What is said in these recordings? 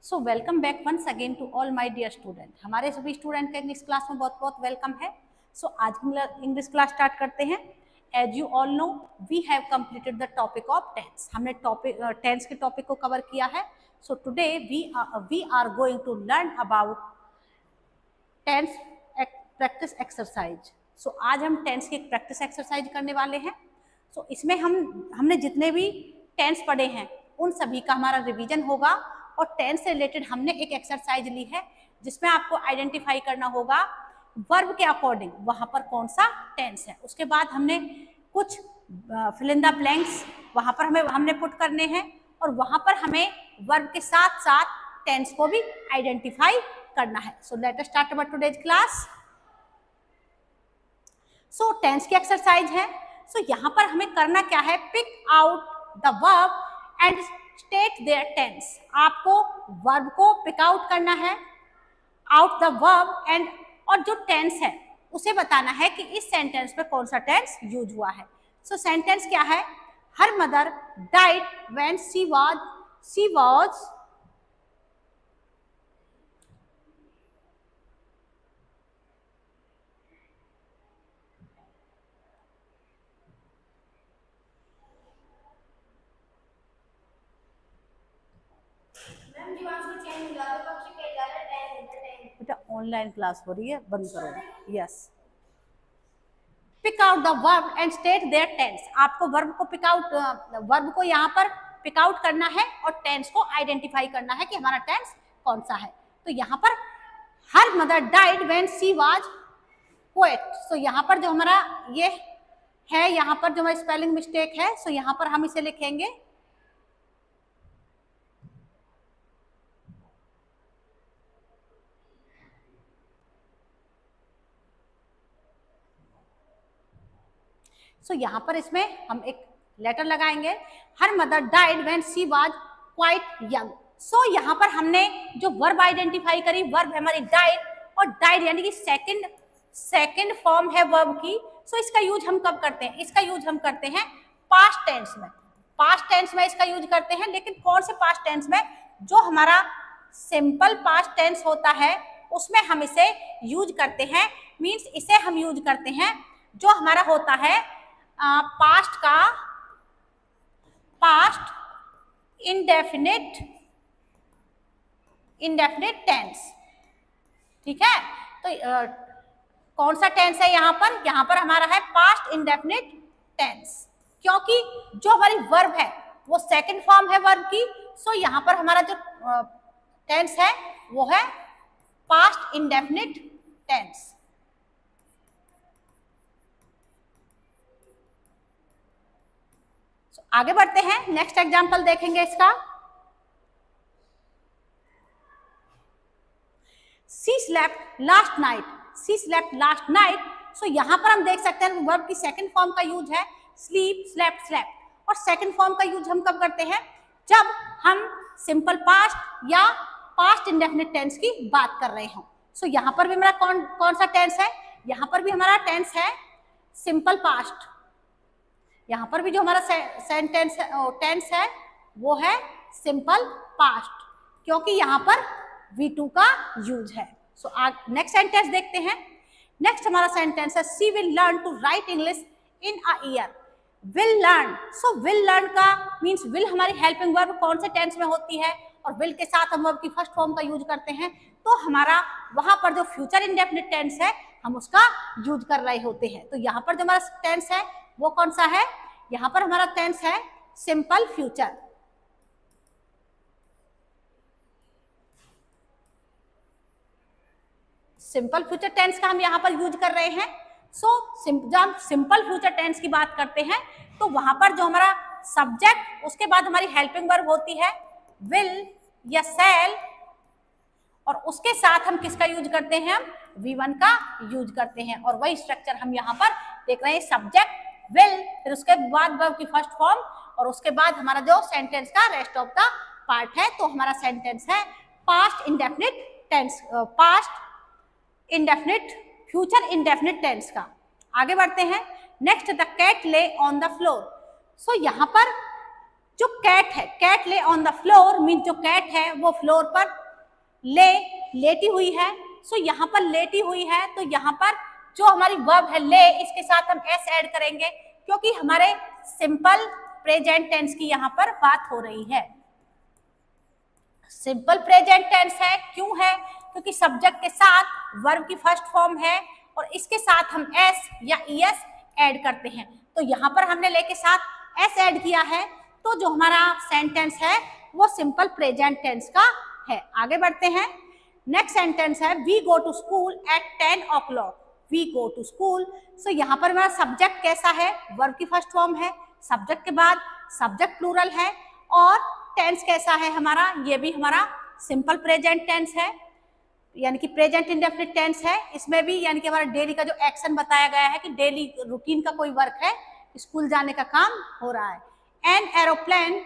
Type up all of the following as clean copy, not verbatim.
So welcome back once again to all my dear student. हमारे सभी student का English class में बहुत बहुत वेलकम है। सो आज इंग्लिश क्लास स्टार्ट करते हैं। As you all know we have completed the topic of tense. हमने टेंस के टॉपिक को कवर किया है। So today we are going to learn about tense practice exercise. So आज हम टेंस की एक प्रैक्टिस एक्सरसाइज करने वाले हैं। सो इसमें हमने जितने भी टेंस पढ़े हैं उन सभी का हमारा रिवीजन होगा और टेंस से रिलेटेड हमने एक एक्सरसाइज ली है जिसमें आपको आइडेंटिफाई करना होगा वर्ब के अकॉर्डिंग वहां पर कौन सा टेंस है। उसके बाद हमने कुछ फिल इन द ब्लैंक्स वहां पर हमने पुट करने हैं और वहां पर हमें वर्ब के साथ साथ टेंस को भी आइडेंटिफाई करना है। So let us start our today's class. So tense की एक्सरसाइज है। सो यहाँ पर हमें करना क्या है, pick out the verb and state their tense. आपको वर्ब को पिक आउट करना है, आउट द वर्ब एंड, और जो टेंस है उसे बताना है कि इस सेंटेंस में कौन सा टेंस यूज हुआ है। सो सेंटेंस क्या है, her mother died when she was बेटा ऑनलाइन क्लास हो रही है, बंद करो। Yes, pick out the verb and state their tense. आपको वर्ब को वर्ब को यहाँ पर पिक आउट करना है और टेंस को आइडेंटिफाई करना है कि हमारा टेंस कौन सा है। तो यहाँ पर her mother died when she was poet. So यहाँ पर जो हमारा ये है, यहाँ पर जो हमारा स्पेलिंग मिस्टेक है, सो यहाँ पर हम इसे लिखेंगे सो यहाँ पर इसमें हम एक लेटर लगाएंगे, her mother died when she was quite young. So यहाँ पर हमने जो वर्ब आइडेंटिफाई करी, वर्ब है हमारी डाइड, और डाइड यानी कि सेकंड फॉर्म है वर्ब की। सो इसका यूज हम कब करते हैं, इसका यूज हम करते हैं पास्ट टेंस में। पास्ट टेंस में इसका यूज करते हैं, लेकिन कौन से पास्ट टेंस में, जो हमारा सिंपल पास्ट टेंस होता है उसमें हम इसे यूज करते हैं। मीन्स इसे हम यूज करते हैं जो हमारा होता है पास्ट इंडेफिनिट टेंस। ठीक है, तो कौन सा टेंस है यहाँ पर हमारा है पास्ट इंडेफिनिट टेंस, क्योंकि जो हमारी वर्ब है वो सेकंड फॉर्म है वर्ब की। सो यहाँ पर हमारा जो टेंस है वो है पास्ट इंडेफिनिट टेंस। आगे बढ़ते हैं, नेक्स्ट एग्जांपल देखेंगे इसका। She slept last night. She slept last night. सो यहाँ पर हम देख सकते हैं वर्ब की सेकंड फॉर्म का यूज है स्लीप, स्लेप्ट, स्लेप्ट। और सेकंड फॉर्म का यूज हम कब करते हैं, जब हम सिंपल पास्ट या पास्ट इंडेफिनिट टेंस की बात कर रहे हो। सो यहाँ पर भी हमारा कौन सा टेंस है, यहाँ पर भी हमारा टेंस है सिंपल पास्ट। यहाँ पर भी जो हमारा टेंस है वो है सिंपल पास्ट, क्योंकि यहाँ पर V2 का यूज है। सो नेक्स्ट सेंटेंस देखते हैं। नेक्स्ट हमारा सेंटेंस है she will learn to write English in a year. Will learn, so will learn का मीन्स विल हमारी हेल्पिंग वर्ब कौन से टेंस में होती है, और विल के साथ हम वर्ब की फर्स्ट फॉर्म का यूज करते हैं। तो हमारा वहां पर जो फ्यूचर इंडेफिनिट टेंस है हम उसका यूज कर रहे होते हैं। तो यहाँ पर जो हमारा टेंस है वो कौन सा है, यहाँ पर हमारा टेंस है simple future. Simple future tense का हम यहाँ पर यूज कर रहे हैं। सो जब हम सिंपल फ्यूचर टेंस की बात करते हैं तो वहां पर जो हमारा सब्जेक्ट, उसके बाद हमारी हेल्पिंग वर्ब होती है विल या शैल, और उसके साथ हम किसका यूज करते हैं, हम V1 का यूज करते हैं। और वही स्ट्रक्चर हम यहाँ पर देख रहे हैं, सब्जेक्ट विल, फिर उसके बाद वर्ब की फर्स्ट फॉर्म, और उसके बाद हमारा जो सेंटेंस का रेस्ट ऑफ द पार्ट है। तो हमारा सेंटेंस है past indefinite tense, past indefinite future indefinite tense का। आगे बढ़ते हैं। Next, the cat lay on the floor. So यहाँ पर जो कैट है, cat lay on the floor mean जो कैट है वो फ्लोर पर ले, लेटी हुई है। सो यहाँ पर लेटी हुई है, तो यहाँ पर जो हमारी वर्ब है ले, इसके साथ हम एस ऐड करेंगे क्योंकि हमारे सिंपल प्रेजेंट टेंस की यहाँ पर बात हो रही है। सिंपल प्रेजेंट टेंस है, क्यों है? क्योंकि सब्जेक्ट के साथ वर्ब की फर्स्ट फॉर्म है और इसके साथ हम एस या ईएस ऐड करते हैं। तो यहाँ पर हमने ले के साथ एस ऐड किया है, तो जो हमारा सेंटेंस है वो सिंपल प्रेजेंट टेंस का है। आगे बढ़ते हैं। नेक्स्ट सेंटेंस है we go to school at 10 o'clock। We go to school. So यहाँ पर हमारा सब्जेक्ट कैसा है? वर्ब की फर्स्ट फॉर्म है, सब्जेक्ट के बाद सब्जेक्ट प्लूरल है और टेंस कैसा है हमारा? ये भी हमारा सिंपल प्रेजेंट टेंस है, यानी कि प्रेजेंट इंडेफिनिट टेंस है। इसमें भी यानी कि हमारा डेली का जो एक्शन बताया गया है कि डेली रूटीन का कोई वर्क है, स्कूल जाने का काम हो रहा है। An aeroplane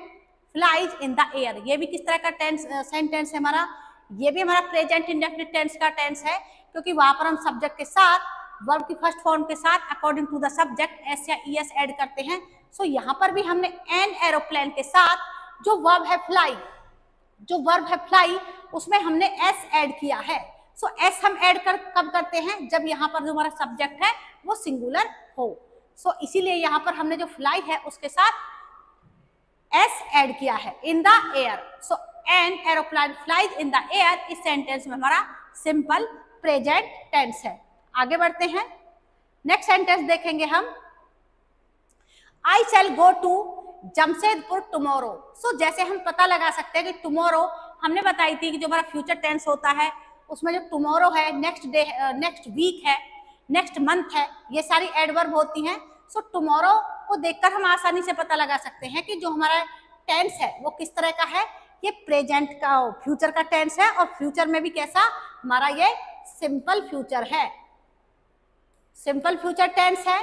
flies in the air. ये भी किस तरह का टेंस सेंटेंस है हमारा? ये भी हमारा प्रेजेंट इंडेफिनिट टेंस का टेंस है, क्योंकि वहां पर हम सब्जेक्ट के साथ वर्ब की फर्स्ट फॉर्म के साथ according to the subject S या ईएस ऐड करते हैं। सो यहाँ पर भी हमने एन एरोप्लेन के साथ जो वर्ब है फ्लाई, जो वर्ब है फ्लाई, उसमें हमने एस ऐड किया है। सो एस हम ऐड कब करते हैं? जब यहाँ पर जो हमारा सब्जेक्ट है वो सिंगुलर हो। सो इसीलिए यहाँ पर हमने जो फ्लाई है उसके साथ एस ऐड किया है। In the air. So an aeroplane flies in the air, इस सेंटेंस में हमारा सिंपल प्रेजेंट टेंस है। आगे बढ़ते हैं। नेक्स्ट सेंटेंस देखेंगे हम। आई शैल गो टू जमशेदपुर टुमारो। सो जैसे हम पता लगा सकते हैं कि टुमारो हमने बताई थी कि जो हमारा फ्यूचर टेंस होता है उसमें जो टुमारो है, नेक्स्ट डे, नेक्स्ट वीक है, नेक्स्ट मंथ है, ये सारी एडवर्ब होती हैं। सो टुमारो को देखकर हम आसानी से पता लगा सकते हैं कि जो हमारा टेंस है वो किस तरह का है। ये प्रेजेंट का, फ्यूचर का टेंस है और फ्यूचर में भी कैसा हमारा ये सिंपल फ्यूचर है। सिंपल फ्यूचर टेंस है,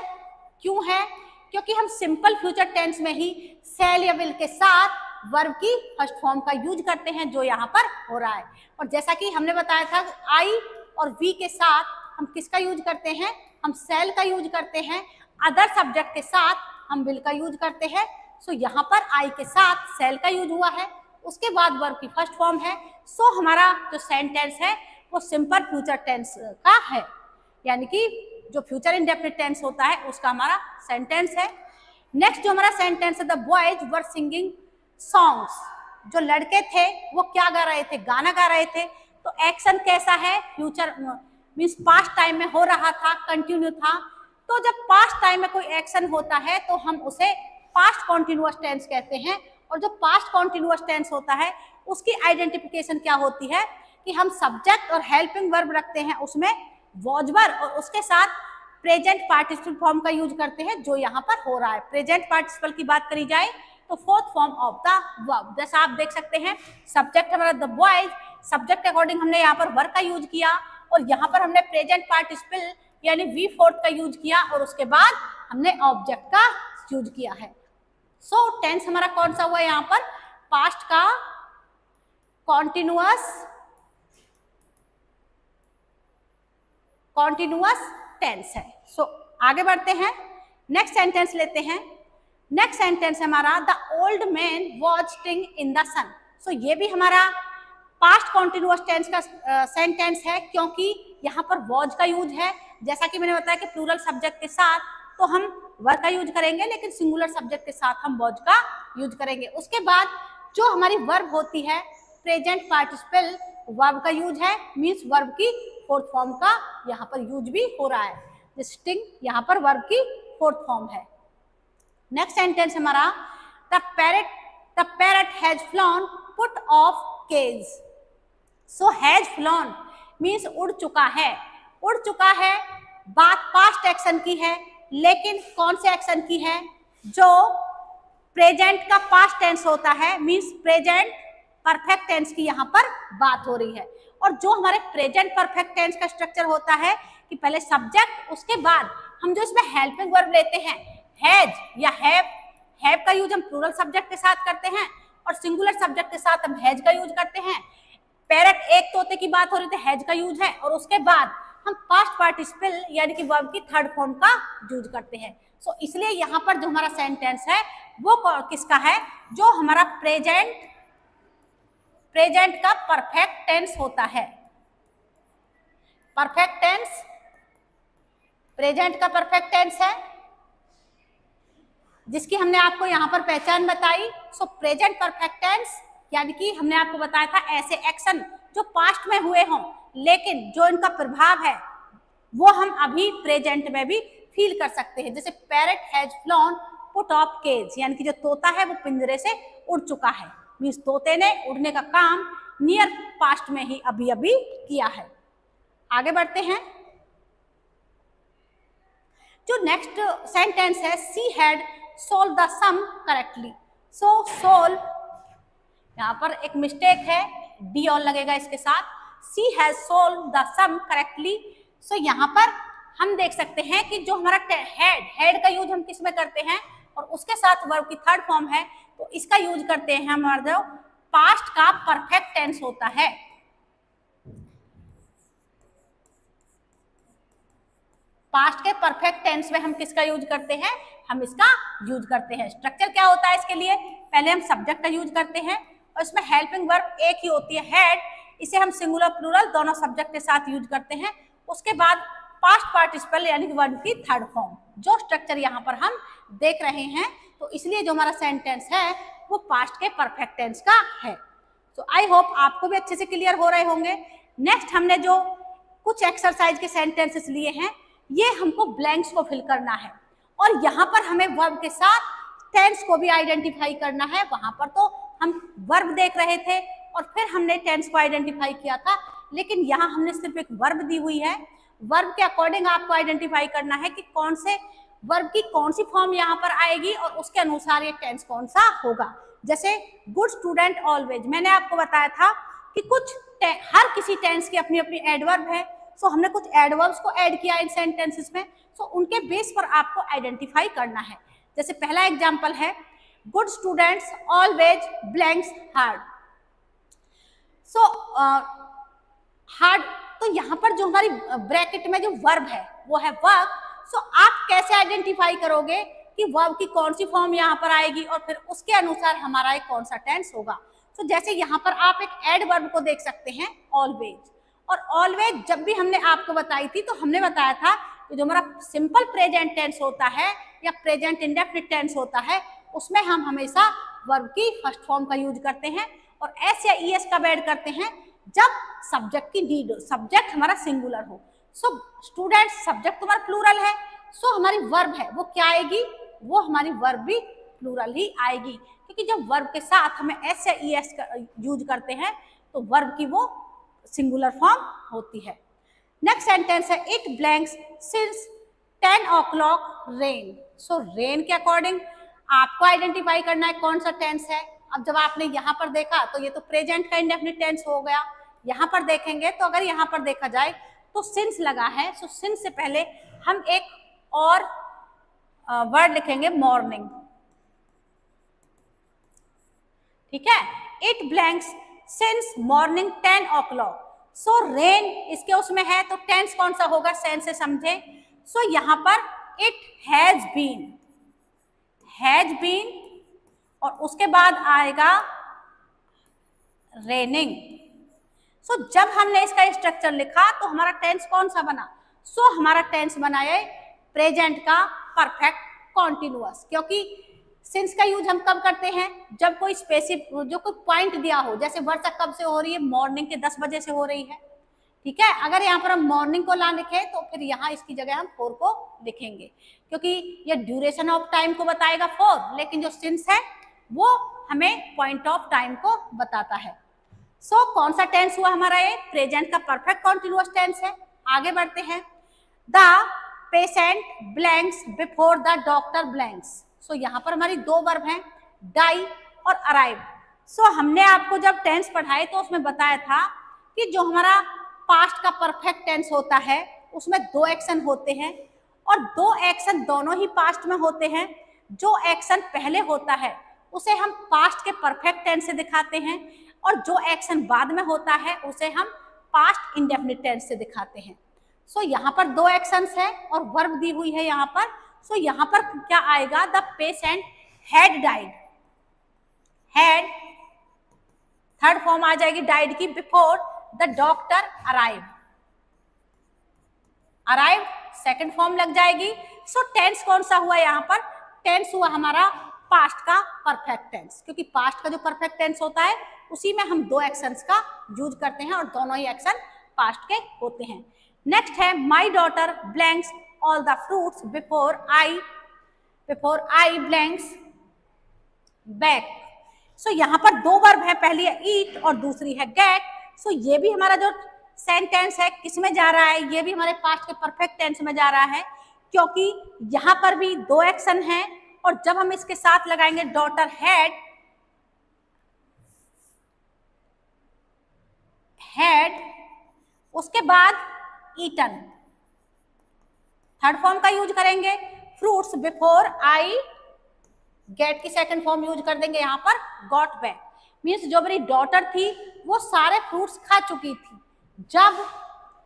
क्यों है? क्योंकि हम सिंपल फ्यूचर टेंस में ही शैल या विल के साथ वर्ब की फर्स्ट फॉर्म का यूज करते हैं, जो यहाँ पर हो रहा है। और जैसा कि हमने बताया था, आई और वी के साथ हम किसका यूज करते हैं? हम शैल का यूज करते हैं। अदर सब्जेक्ट के साथ हम विल का यूज करते हैं। सो यहाँ पर आई के साथ शैल का यूज हुआ है, उसके बाद वर्ब की फर्स्ट फॉर्म है। सो हमारा जो सेंटेंस है वो सिंपल फ्यूचर टेंस का है, यानी कि जो फ्यूचर इंडेफिनिट टेंस होता है उसका हमारा सेंटेंस है। नेक्स्ट जो हमारा सेंटेंस है, the boys were singing songs. जो लड़के थे वो क्या गा रहे थे? गाना गा रहे थे। तो एक्शन कैसा है? फ्यूचर मीन्स पास्ट टाइम में हो रहा था, कंटिन्यू था। तो जब पास्ट टाइम में कोई एक्शन होता है तो हम उसे पास्ट कॉन्टिन्यूअस टेंस कहते हैं। और जो पास्ट कॉन्टिन्यूअस टेंस होता है उसकी आइडेंटिफिकेशन क्या होती है कि हम सब्जेक्ट और हेल्पिंग वर्ब रखते हैं उसमें वॉज वर, और उसके साथ प्रेजेंट पार्टिसिपल फॉर्म का यूज करते हैं, जो यहाँ पर हो रहा है। प्रेजेंट पार्टिसिपल की बात करी जाए तो fourth form of the verb. जैसा आप देख सकते हैं, सब्जेक्ट हमारा द बॉयज, सब्जेक्ट के अकॉर्डिंग हमने यहाँ पर वर्ब का यूज किया और यहाँ पर हमने प्रेजेंट पार्टिसिपल यानी वी फोर्थ का यूज किया और उसके बाद हमने ऑब्जेक्ट का यूज किया है। सो टेंस हमारा कौन सा हुआ यहाँ पर? पास्ट का कॉन्टिन्यूअस टेंस है। सो आगे बढ़ते हैं। नेक्स्ट सेंटेंस लेते हैं। नेक्स्ट सेंटेंस हमारा the old man was sitting in the sun. So ये भी हमारा पास्ट कॉन्टिन्यूअस टेंस का सेंटेंस है, क्योंकि यहाँ पर वॉज का यूज है। जैसा कि मैंने बताया कि प्लूरल सब्जेक्ट के साथ तो हम वर्ब का यूज करेंगे, लेकिन सिंगुलर सब्जेक्ट के साथ हम वॉज का यूज करेंगे। उसके बाद जो हमारी वर्ब होती है, प्रेजेंट पार्टिसिपल वर्ब का यूज है, मीन्स वर्ब की फोर्थ फॉर्म का यहाँ पर यूज भी हो रहा है। स्टिंग यहाँ पर वर्ब की फोर्थ फॉर्म है। नेक्स्ट सेंटेंस हमारा the parrot has flown out of cage. So has flown means उड़ चुका है। उड़ चुका है, बात पास्ट एक्शन की है, लेकिन कौन से एक्शन की है? जो प्रेजेंट का पास्ट टेंस होता है, मीन्स प्रेजेंट परफेक्ट टेंस की यहाँ पर बात हो रही है। और जो हमारे प्रेजेंट परफेक्ट टेंस का स्ट्रक्चर होता है कि पहले सब्जेक्ट, उसके बाद हम जो इसमें हेल्पिंग वर्ब लेते हैं, हैज या हैव का यूज हम प्लूरल सब्जेक्ट के साथ करते हैं और सिंगुलर सब्जेक्ट के साथ हम हैज का यूज करते हैं। पैरट एक तोते की बात हो रही थी, हैज का यूज है, और उसके बाद हम पास्ट पार्टिसिपल यानी कि वर्ब की थर्ड फॉर्म का यूज करते हैं। सो इसलिए यहाँ पर जो हमारा सेंटेंस है वो किसका है? जो हमारा प्रेजेंट प्रेजेंट का परफेक्ट टेंस होता है। परफेक्ट टेंस प्रेजेंट का परफेक्ट टेंस है, जिसकी हमने आपको यहाँ पर पहचान बताई। सो प्रेजेंट परफेक्ट टेंस यानी कि हमने आपको बताया था ऐसे एक्शन जो पास्ट में हुए हों लेकिन जो इनका प्रभाव है वो हम अभी प्रेजेंट में भी फील कर सकते हैं। जैसे parrot has flown out of cage, यानी कि जो तोता है वो पिंजरे से उड़ चुका है, मीन्स तोते ने उड़ने का काम नियर पास्ट में ही अभी अभी किया है। आगे बढ़ते हैं। जो नेक्स्ट सेंटेंस है, she had solve the sum correctly. So solve, यहाँ पर एक मिस्टेक है, डी ऑन लगेगा इसके साथ। She has solve the sum correctly. So यहाँ पर हम देख सकते हैं कि जो हमारा हेड का यूज हम किस में करते हैं और उसके साथ वर्ब की थर्ड फॉर्म है, तो इसका यूज करते हैं हमारा जो पास्ट का परफेक्ट टेंस होता है। पास्ट के परफेक्ट टेंस में हम किसका यूज करते हैं, हम इसका यूज करते हैं। स्ट्रक्चर क्या होता है इसके लिए, पहले हम सब्जेक्ट का यूज करते हैं और इसमें हेल्पिंग वर्ब एक ही होती है हेड, इसे हम सिंगुलर प्लूरल दोनों सब्जेक्ट के साथ यूज करते हैं। उसके बाद पास्ट पार्टिसिपल यानी कि वर्ब की थर्ड फॉर्म, जो स्ट्रक्चर यहाँ पर हम देख रहे हैं, तो इसलिए जो हमारा सेंटेंस है वो पास्ट के परफेक्ट टेंस का है। तो आई होप आपको भी अच्छे से क्लियर हो रहे होंगे। नेक्स्ट हमने जो कुछ एक्सरसाइज के सेंटेंसेस लिए हैं, ये हमको ब्लैंक्स को फिल करना है और यहाँ पर हमें वर्ब के साथ टेंस को भी आइडेंटिफाई करना है। वहां पर तो हम वर्ब देख रहे थे और फिर हमने टेंस को आइडेंटिफाई किया था, लेकिन यहाँ हमने सिर्फ एक वर्ब दी हुई है। वर्ब के अकॉर्डिंग आपको आइडेंटिफाई करना है कि कौन से वर्ब की कौन सी फॉर्म यहाँ पर आएगी और उसके अनुसार ये टेंस कौन सा होगा। जैसे गुड स्टूडेंट ऑलवेज, मैंने आपको बताया था कि कुछ हर किसी टेंस की अपनी अपनी एडवर्ब है। सो हमने कुछ एडवर्ब्स को ऐड किया इन सेंटेंसेस में, सो उनके बेस पर आपको आइडेंटिफाई करना है। जैसे पहला एग्जांपल है good students always blanks hard. So hard, तो यहाँ पर जो हमारी ब्रैकेट में जो वर्ब है वो है वर्क। सो आप कैसे आइडेंटिफाई करोगे कि वर्ब की कौन सी फॉर्म यहाँ पर आएगी और फिर उसके अनुसार हमारा एक कौन सा टेंस होगा। तो जैसे यहाँ पर आप एक एडवर्ब को देख सकते हैं ऑलवेज, और ऑलवेज जब भी हमने आपको बताई थी तो हमने बताया था कि जो हमारा सिंपल प्रेजेंट टेंस होता है या प्रेजेंट इंडेफिनिट टेंस होता है उसमें हम हमेशा वर्ब की फर्स्ट फॉर्म का यूज करते हैं और एस या ईएस का ऐड करते हैं जब सब्जेक्ट की नीड हो, सब्जेक्ट हमारा सिंगुलर हो। सो स्टूडेंट सब्जेक्ट हमारा प्लूरल है, सो हमारी वर्ब है वो क्या आएगी, वो हमारी वर्ब भी प्लूरल ही आएगी, क्योंकि जब वर्ब के साथ हमें एस या ईएस का यूज करते हैं तो वर्ब की वो सिंगुलर फॉर्म होती है। नेक्स्ट सेंटेंस है it blanks since 10 o'clock rain. So rain के अकॉर्डिंग आपको आइडेंटिफाई करना है कौन सा टेंस है। अब जब आपने यहाँ पर देखा तो ये तो प्रेजेंट का इंडेफिनिट टेंस हो गया। यहाँ पर देखेंगे तो अगर यहाँ पर देखा जाए तो सिंस लगा है, सो सिंस से पहले हम एक और वर्ड लिखेंगे मॉर्निंग, ठीक है। It blanks since morning 10 o'clock। So rain इसके उसमें है तो टेंस कौन सा होगा, सेंस से समझे। सो यहाँ पर इट हैज बीन और उसके बाद आएगा रेनिंग। सो जब हमने इसका स्ट्रक्चर लिखा तो हमारा टेंस कौन सा बना, सो हमारा टेंस बना है प्रेजेंट का परफेक्ट कॉन्टिन्यूअस, क्योंकि सिंस का यूज हम कब करते हैं, जब कोई स्पेसिफिक जो कोई पॉइंट दिया हो, जैसे वर्षा कब से हो रही है, मॉर्निंग के 10 बजे से हो रही है, ठीक है। अगर यहाँ पर हम मॉर्निंग को ला लिखे तो फिर यहाँ इसकी जगह हम 4 को लिखेंगे, क्योंकि ये ड्यूरेशन ऑफ टाइम को बताएगा 4, लेकिन जो सिंस है वो हमें पॉइंट ऑफ टाइम को बताता है। सो कौन सा टेंस हुआ हमारा, ये प्रेजेंट का परफेक्ट कॉन्टिन्यूअस टेंस है। आगे बढ़ते हैं। The patient blanks before the doctor blanks. So यहाँ पर हमारी 2 वर्ब हैं, डाई और अराइव। सो हमने आपको जब टेंस पढ़ाए तो उसमें बताया था कि जो हमारा पास्ट का परफेक्ट टेंस होता है उसमें 2 एक्शन होते हैं और 2 एक्शन दोनों ही पास्ट में होते हैं। जो एक्शन पहले होता है उसे हम पास्ट के परफेक्ट टेंस से दिखाते हैं और जो एक्शन बाद में होता है उसे हम पास्ट इंडेफिनिट टेंस से दिखाते हैं। सो यहाँ पर 2 एक्शंस है और वर्ब दी हुई है यहाँ पर। सो यहाँ पर क्या आएगा, the patient had died. Had third form आ जाएगी डाइड की, before the doctor arrive. Arrive second form लग जाएगी। सो टेंस कौन सा हुआ यहाँ पर? टेंस हुआ हमारा पास्ट का परफेक्ट टेंस, क्योंकि पास्ट का जो परफेक्ट टेंस होता है उसी में हम दो एक्शंस का यूज करते हैं और दोनों ही एक्शन पास्ट के होते हैं। नेक्स्ट है my daughter blanks all the fruits before I blanks back. So यहाँ पर दो वर्ब है, पहली है ईट और दूसरी है गेट। सो ये भी हमारा जो सेंटेंस है किस में जा रहा है? ये भी हमारे पास्ट के परफेक्ट टेंस में जा रहा है, क्योंकि यहाँ पर भी दो एक्शन है और जब हम इसके साथ लगाएंगे डॉटर हैड उसके बाद ईटन, थर्ड फॉर्म का यूज करेंगे। फ्रूट्स बिफोर आई गेट की सेकंड फॉर्म यूज कर देंगे यहाँ पर गॉट बैक। मीन्स जो मेरी डॉटर थी वो सारे फ्रूट्स खा चुकी थी जब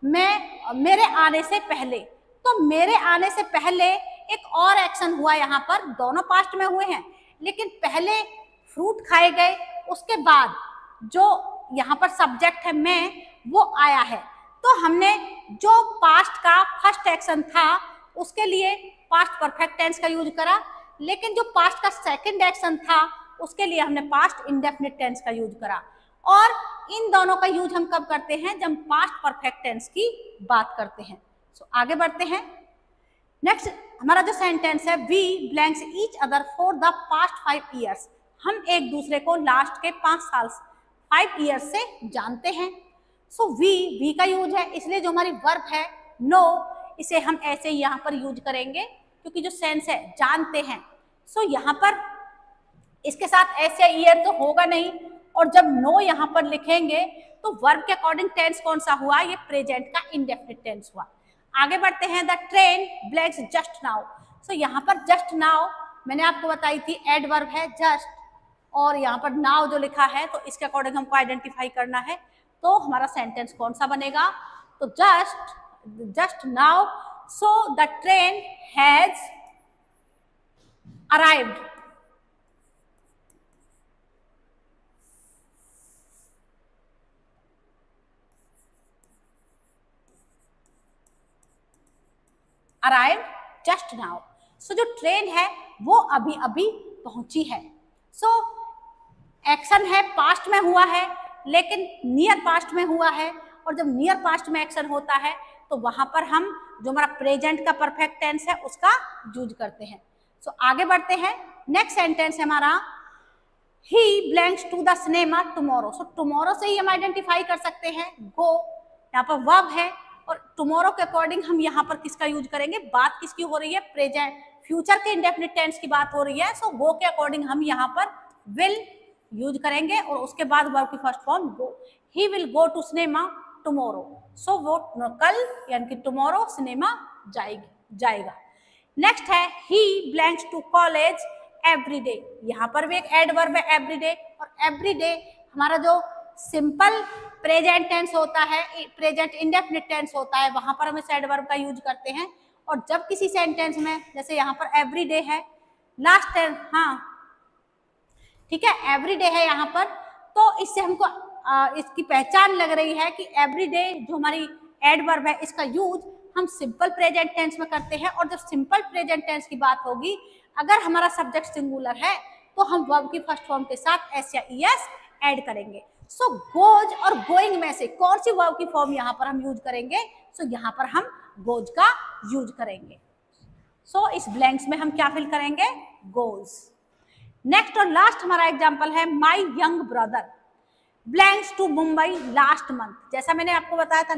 मेरे आने से पहले। तो मेरे आने से पहले एक और एक्शन हुआ यहाँ पर, दोनों पास्ट में हुए हैं, लेकिन पहले फ्रूट खाए गए, उसके बाद जो यहाँ पर सब्जेक्ट है मैं, वो आया है। तो हमने जो पास्ट का फर्स्ट एक्शन था उसके लिए पास्ट परफेक्ट टेंस का यूज करा, लेकिन जो पास्ट का सेकंड एक्शन था उसके लिए हमने पास्ट इंडेफिनिट टेंस का यूज करा। और इन दोनों का यूज हम कब करते हैं? जब पास्ट परफेक्ट टेंस की बात करते हैं। सो आगे बढ़ते हैं। नेक्स्ट हमारा जो सेंटेंस है, we blanks each other for the past 5 years. हम एक दूसरे को लास्ट के 5 साल 5 ईयर्स से जानते हैं। सो वी का यूज है, इसलिए जो हमारी वर्ब है नो, इसे हम ऐसे ही यहाँ पर यूज करेंगे क्योंकि जो सेंस है जानते हैं। सो यहाँ पर इसके साथ ऐसे ईयर तो होगा नहीं, और जब नो यहाँ पर लिखेंगे तो वर्ब के अकॉर्डिंग टेंस कौन सा हुआ? ये प्रेजेंट का इंडेफिनिट टेंस हुआ। आगे बढ़ते हैं। The train blanks just now. So यहाँ पर जस्ट नाउ मैंने आपको बताई थी एडवर्ब है जस्ट, और यहाँ पर नाउ जो लिखा है तो इसके अकॉर्डिंग हमको आइडेंटिफाई करना है। तो हमारा सेंटेंस कौन सा बनेगा? तो just now so the train has arrived. Arrived just now. So जो ट्रेन है वो अभी अभी पहुंची है। सो एक्शन है पास्ट में हुआ है, लेकिन नियर पास्ट में हुआ है, और जब नियर पास्ट में एक्शन होता है तो वहां पर हम जो हमारा प्रेजेंट का परफेक्ट टेंस है उसका यूज करते हैं। सो आगे बढ़ते हैं। नेक्स्ट सेंटेंस है हमारा he blanks to the cinema tomorrow. So tomorrow से ही हम आइडेंटिफाई कर सकते हैं गो, यहाँ पर वर्ब है, और टुमारो के अकॉर्डिंग हम यहाँ पर किसका यूज करेंगे? बात किसकी हो रही है? प्रेजेंट फ्यूचर के इंडेफिनिट टेंस की बात हो रही है। सो गो के अकॉर्डिंग हम यहाँ पर विल यूज करेंगे, और उसके बाद वर्ब की first form go. He will go to cinema tomorrow. So वो कल यानी कि टुमारो सिनेमा जाएगा। नेक्स्ट है he blanks to college every day. यहाँ पर भी एक एडवर्ब है एवरीडे, और एवरीडे हमारा जो सिंपल प्रेजेंट टेंस होता है, प्रेजेंट इंडेफिनिट टेंस होता है, वहां पर हम इस एडवर्ब का यूज करते हैं। और जब किसी सेंटेंस में, जैसे यहाँ पर एवरीडे है, लास्ट टेंस, हाँ ठीक है, एवरीडे है यहाँ पर, तो इससे हमको इसकी पहचान लग रही है कि एवरीडे जो हमारी एडवर्ब है इसका यूज हम सिंपल प्रेजेंट टेंस में करते हैं। और जब सिंपल प्रेजेंट टेंस की बात होगी, अगर हमारा सब्जेक्ट सिंगुलर है तो हम वर्ब की फर्स्ट फॉर्म के साथ एस या ईएस ऐड करेंगे। सो गोज और गोइंग में से कौन सी वर्ब की फॉर्म यहाँ पर हम यूज करेंगे? सो यहाँ पर हम गोज का यूज करेंगे। सो इस ब्लैंक्स में हम क्या फिल करेंगे? गोज। नेक्स्ट और लास्ट हमारा एग्जांपल है my young brother blanks to Mumbai last month. जैसा मैंने आपको बताया था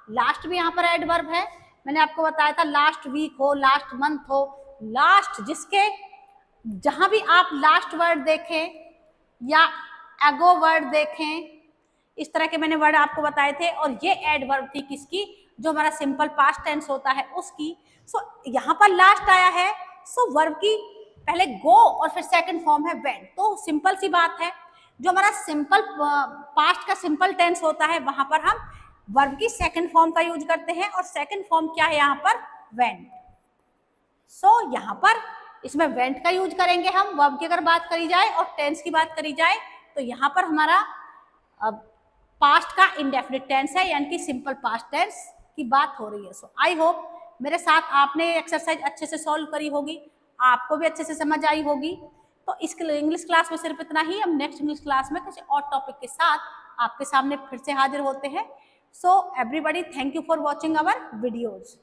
लास्ट भी यहाँ पर एडवर्ब है। मैंने आपको बताया था लास्ट वीक हो, लास्ट मंथ हो, लास्ट जिसके जहां भी आप लास्ट वर्ड देखें या एगो वर्ड देखें, इस तरह के मैंने वर्ड आपको बताए थे। और ये एडवर्ब थी किसकी? जो हमारा सिंपल पास्ट टेंस होता है उसकी। सो यहाँ पर लास्ट आया है, सो वर्ब की पहले गो और फिर सेकंड फॉर्म है वेंट। तो सिंपल सी बात है, जो हमारा सिंपल पास्ट का सिंपल टेंस होता है वहां पर हम वर्ब की सेकंड फॉर्म का यूज करते हैं, और सेकंड फॉर्म क्या है यहाँ पर? वेंट। सो यहाँ पर इसमें वेंट का यूज करेंगे हम। वर्ब की अगर बात करी जाए और टेंस की बात करी जाए तो यहाँ पर हमारा अब पास्ट का इंडेफिनिट टेंस है, यानी कि सिंपल पास्ट टेंस की बात हो रही है। सो आई होप मेरे साथ आपने एक्सरसाइज अच्छे से सॉल्व करी होगी, आपको भी अच्छे से समझ आई होगी। तो इस इंग्लिश क्लास में सिर्फ इतना ही। हम नेक्स्ट इंग्लिश क्लास में किसी और टॉपिक के साथ आपके सामने फिर से हाजिर होते हैं। So everybody, thank you for watching our videos.